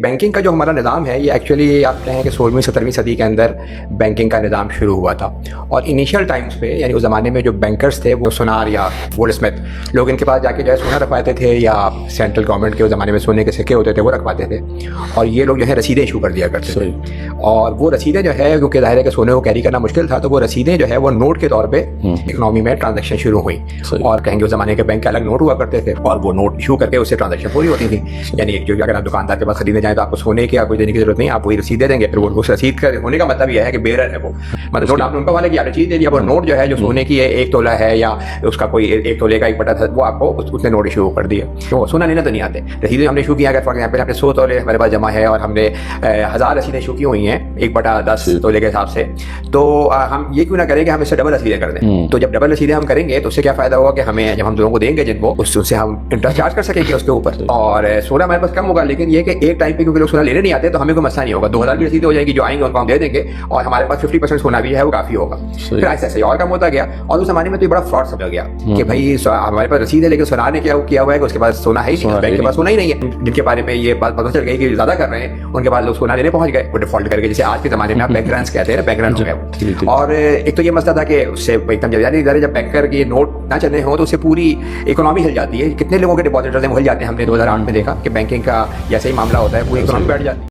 Banking का जो हमारा निज़ाम है ये एक्चुअली आप कहें कि 16वीं 17वीं सदी के अंदर बैंकिंग का निज़ाम शुरू हुआ था। और इनिशियल टाइम्स पे यानी उस ज़माने में जो बैंकर्स थे वो सोनार या गोल्ड स्मिथ लोग इनके पास जाके जो है सोना रखवाते थे या सेंट्रल गवर्नमेंट के उस ज़माने में सोने के सिक्के होते थे वो रखवाते थे और ये लोग जो है रसीदें इशू कर दिया करते थे। और वो रसीदें जो है क्योंकि ज़ाहिर है कि सोने को कैरी करना मुश्किल था तो वो रसीदें जो है वो नोट के तौर पर इकनॉमी में ट्रांजेक्शन शुरू हुई। और कहेंगे उस ज़माने के बैंक के अलग नोट हुआ करते थे और वो नोट इशू करके उससे ट्रांजेक्शन पूरी होती थी। यानी जो अगर आप दुकानदार के पास खरीदने जाए तो आपको सोने की कोई देने की जरूरत नहीं, आप वही रसीद दे देंगे। फिर वो उस रसीद का होने का मतलब यह है कि बेरर है वो, मतलब नोट आपने उनका वाले की रसीद दे दिया। वो नोट जो है जो सोने की है 1 तोला है या उसका कोई 1 तोले का 1 बटा था वो आपको उसने नोट इशू कर दिया। तो सोना लेना तो नहीं आते, रसीदें हमने इशू किया। अगर फॉर एग्जाम्पल आपने 100 तोले हमारे पास जमा है और हमने 1000 रसीदें इशू की हुई हैं 1/10 तोले के हिसाब से, तो हम ये क्यों ना करें कि हम इससे डबल रसीदें कर दें। तो जब डबल रसीदें हम करेंगे तो उससे क्या फायदा होगा कि हमें जब हम लोगों को देंगे जिनको उससे हम इंटरेस्ट चार्ज कर सकेंगे उसके ऊपर और सोना हमारे पास कम होगा। लेकिन ये कि एक टाइम पे क्योंकि लोग सोना लेने नहीं आते तो हमें कोई मसला नहीं होगा। 2000 की रसीदें हो जाएगी, जो आएंगे उनको हम दे देंगे और हमारे पास 50% सोना भी है वो काफी होगा। फिर ऐसे ऐसे और कम होता गया और उस जमाने में तो बड़ा फ्रॉड समझा गया कि भाई हमारे पास रसीद है लेकिन सोना ने क्या किया हुआ है कि उसके पास सोना है ही नहीं, बैंक के पास सोना ही नहीं है। जिनके बारे में ये बात पता चल गई कि ज्यादा कर रहे हैं उनके पास लोग सोना लेने पहुंच गए वो डिफॉल्ट करके, जैसे आज के जमाने में आप बैंक रन कहते हैं, बैंक रन हो गया। और एक तो ये मसला था कि उससे एकदम जब बैंकर के नोट ना चलने हो तो उससे पूरी इकोनॉमी हिल जाती है। कितने लोगों के डिपॉजिटर्स हिल जाते हैं, हमने 2008 में देखा कि बैंकिंग का जैसे ही मामला होता है पूरी इकोनॉमी बैठ जाती है।